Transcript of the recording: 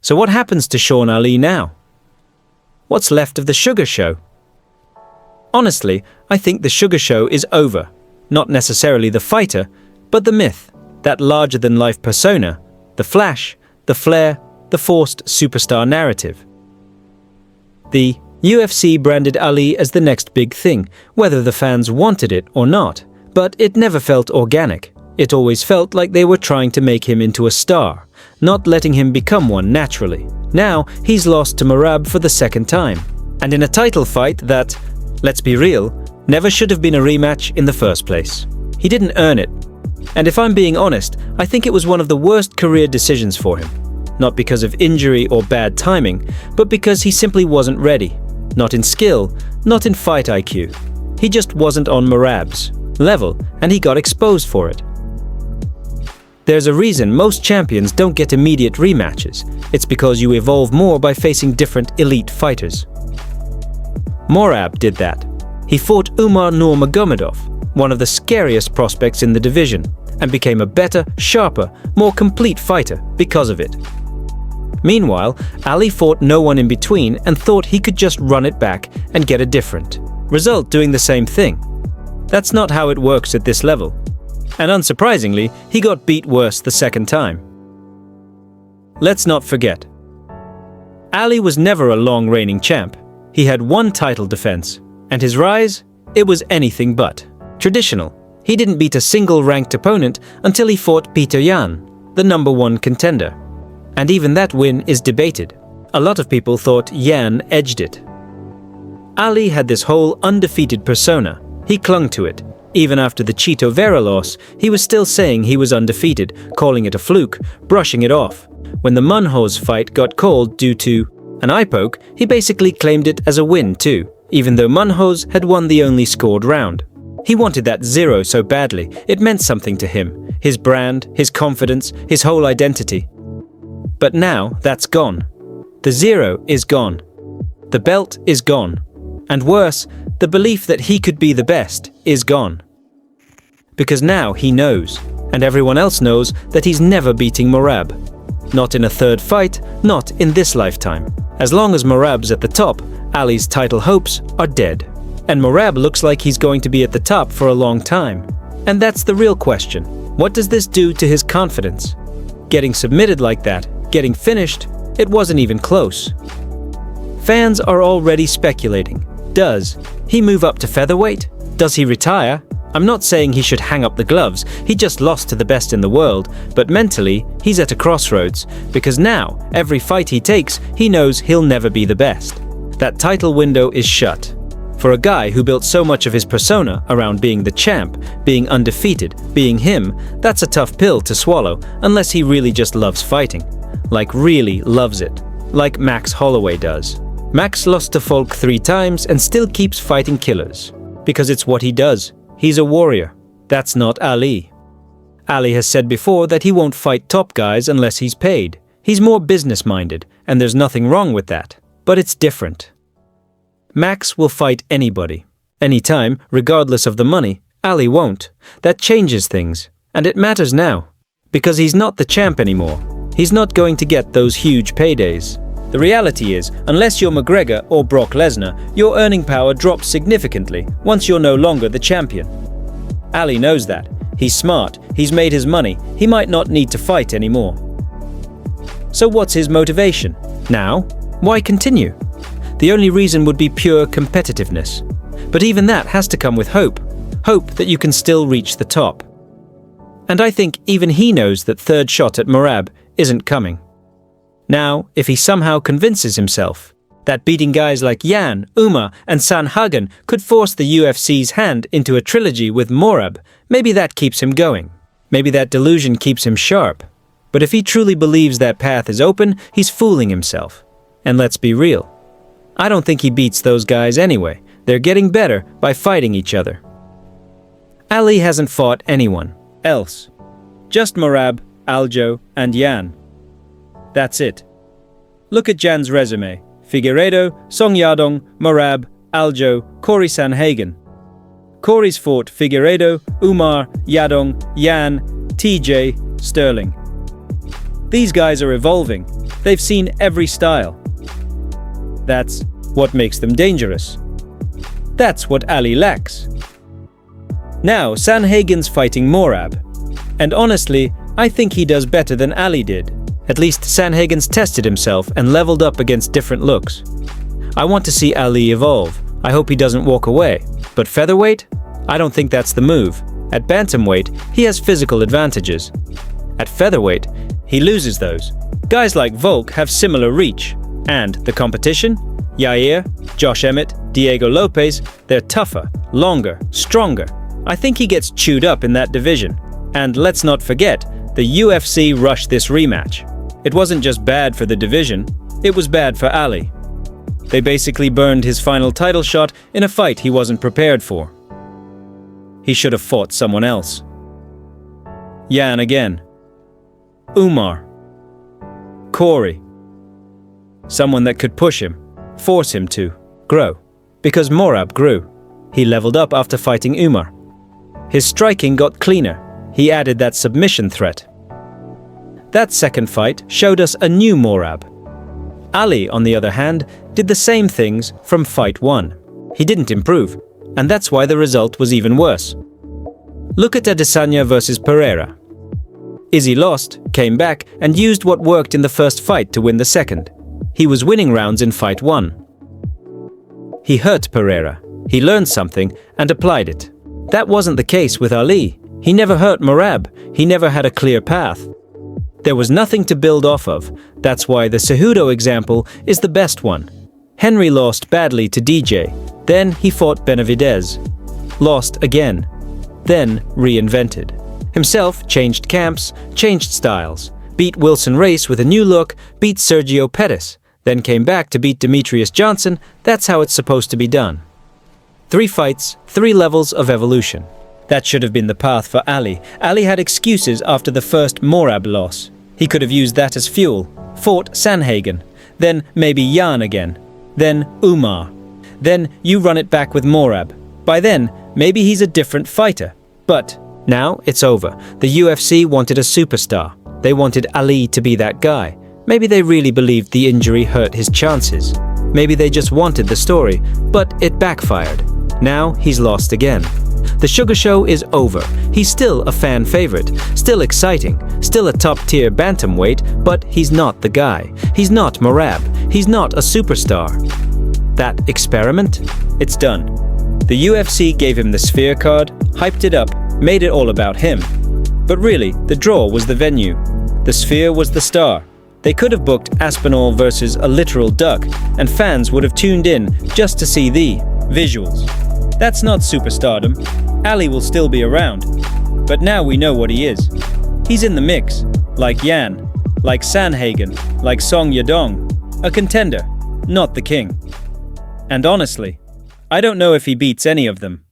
So what happens to Sean Ali now? What's left of the Sugar Show? Honestly, I think the Sugar Show is over. Not necessarily the fighter, but the myth, that larger-than-life persona, the flash, the flair, the forced superstar narrative. The UFC branded Ali as the next big thing, whether the fans wanted it or not, but it never felt organic. It always felt like they were trying to make him into a star, not letting him become one naturally. Now, he's lost to Merab for the second time, and in a title fight that, let's be real, never should have been a rematch in the first place. He didn't earn it. And if I'm being honest, I think it was one of the worst career decisions for him. Not because of injury or bad timing, but because he simply wasn't ready. Not in skill, not in fight IQ. He just wasn't on Merab's level, and he got exposed for it. There's a reason most champions don't get immediate rematches. It's because you evolve more by facing different elite fighters. Merab did that. He fought Umar Nurmagomedov, one of the scariest prospects in the division, and became a better, sharper, more complete fighter because of it. Meanwhile, Ali fought no one in between and thought he could just run it back and get a different result doing the same thing. That's not how it works at this level. And unsurprisingly, he got beat worse the second time. Let's not forget, Ali was never a long reigning champ. He had one title defense, and his rise, it was anything but traditional. He didn't beat a single ranked opponent until he fought Peter Yan, the #1 contender. And even that win is debated. A lot of people thought Yan edged it. Ali had this whole undefeated persona. He clung to it. Even after the Chito Vera loss, he was still saying he was undefeated, calling it a fluke, brushing it off. When the Munhoz fight got called due to an eye poke, he basically claimed it as a win too, even though Munhoz had won the only scored round. He wanted that 0 so badly, it meant something to him, his brand, his confidence, his whole identity. But now that's gone. The 0 is gone. The belt is gone. And worse, the belief that he could be the best is gone. Because now he knows, and everyone else knows, that he's never beating Merab. Not in a third fight, not in this lifetime. As long as Merab's at the top, Ali's title hopes are dead. And Merab looks like he's going to be at the top for a long time. And that's the real question. What does this do to his confidence? Getting submitted like that, getting finished, it wasn't even close. Fans are already speculating. Does he move up to featherweight? Does he retire? I'm not saying he should hang up the gloves, he just lost to the best in the world, but mentally, he's at a crossroads, because now, every fight he takes, he knows he'll never be the best. That title window is shut. For a guy who built so much of his persona around being the champ, being undefeated, being him, that's a tough pill to swallow, unless he really just loves fighting. Like really loves it. Like Max Holloway does. Max lost to Folk 3 times and still keeps fighting killers. Because it's what he does. He's a warrior. That's not Ali. Ali has said before that he won't fight top guys unless he's paid. He's more business-minded, and there's nothing wrong with that. But it's different. Max will fight anybody. Anytime, regardless of the money. Ali won't. That changes things. And it matters now. Because he's not the champ anymore. He's not going to get those huge paydays. The reality is, unless you're McGregor or Brock Lesnar, your earning power drops significantly once you're no longer the champion. Ali knows that. He's smart, he's made his money, he might not need to fight anymore. So what's his motivation? Now? Why continue? The only reason would be pure competitiveness. But even that has to come with hope. Hope that you can still reach the top. And I think even he knows that third shot at Merab isn't coming. Now, if he somehow convinces himself that beating guys like Yan, Umar, and Sanhagen could force the UFC's hand into a trilogy with Merab, maybe that keeps him going. Maybe that delusion keeps him sharp. But if he truly believes that path is open, he's fooling himself. And let's be real. I don't think he beats those guys anyway. They're getting better by fighting each other. Ali hasn't fought anyone else. Just Merab, Aljo, and Yan. That's it. Look at Jan's resume. Figueiredo, Song Yadong, Merab, Aljo, Corey Sanhagen. Corey's fought Figueiredo, Umar, Yadong, Yan, TJ, Sterling. These guys are evolving. They've seen every style. That's what makes them dangerous. That's what Ali lacks. Now Sandhagen's fighting Merab. And honestly, I think he does better than Ali did. At least Sandhagen's tested himself and leveled up against different looks. I want to see Ali evolve. I hope he doesn't walk away. But featherweight? I don't think that's the move. At bantamweight, he has physical advantages. At featherweight, he loses those. Guys like Volk have similar reach. And the competition? Yair, Josh Emmett, Diego Lopez, they're tougher, longer, stronger. I think he gets chewed up in that division. And let's not forget, the UFC rushed this rematch. It wasn't just bad for the division, it was bad for Ali. They basically burned his final title shot in a fight he wasn't prepared for. He should have fought someone else. Yan again. Umar. Corey. Someone that could push him, force him to grow. Because Merab grew. He leveled up after fighting Umar. His striking got cleaner. He added that submission threat. That second fight showed us a new Merab. Ali, on the other hand, did the same things from fight 1. He didn't improve, and that's why the result was even worse. Look at Adesanya versus Pereira. Izzy lost, came back, and used what worked in the first fight to win the second. He was winning rounds in fight 1. He hurt Pereira. He learned something and applied it. That wasn't the case with Ali. He never hurt Merab. He never had a clear path. There was nothing to build off of. That's why the Cejudo example is the best one. Henry lost badly to DJ. Then he fought Benavidez. Lost again. Then reinvented. Himself changed camps, changed styles. Beat Wilson Race with a new look, beat Sergio Pettis. Then came back to beat Demetrius Johnson. That's how it's supposed to be done. 3 fights, 3 levels of evolution. That should have been the path for Ali. Ali had excuses after the first Merab loss. He could have used that as fuel, fought Sandhagen, then maybe Yan again, then Umar. Then you run it back with Merab. By then, maybe he's a different fighter. But now it's over. The UFC wanted a superstar. They wanted Ali to be that guy. Maybe they really believed the injury hurt his chances. Maybe they just wanted the story, but it backfired. Now he's lost again. The Sugar Show is over. He's still a fan favorite, still exciting, still a top-tier bantamweight, but he's not the guy. He's not Merab. He's not a superstar. That experiment? It's done. The UFC gave him the Sphere card, hyped it up, made it all about him. But really, the draw was the venue. The Sphere was the star. They could have booked Aspinall versus a literal duck, and fans would have tuned in just to see the visuals. That's not superstardom. Ali will still be around. But now we know what he is. He's in the mix. Like Yan. Like Sandhagen. Like Song Yadong. A contender. Not the king. And honestly, I don't know if he beats any of them.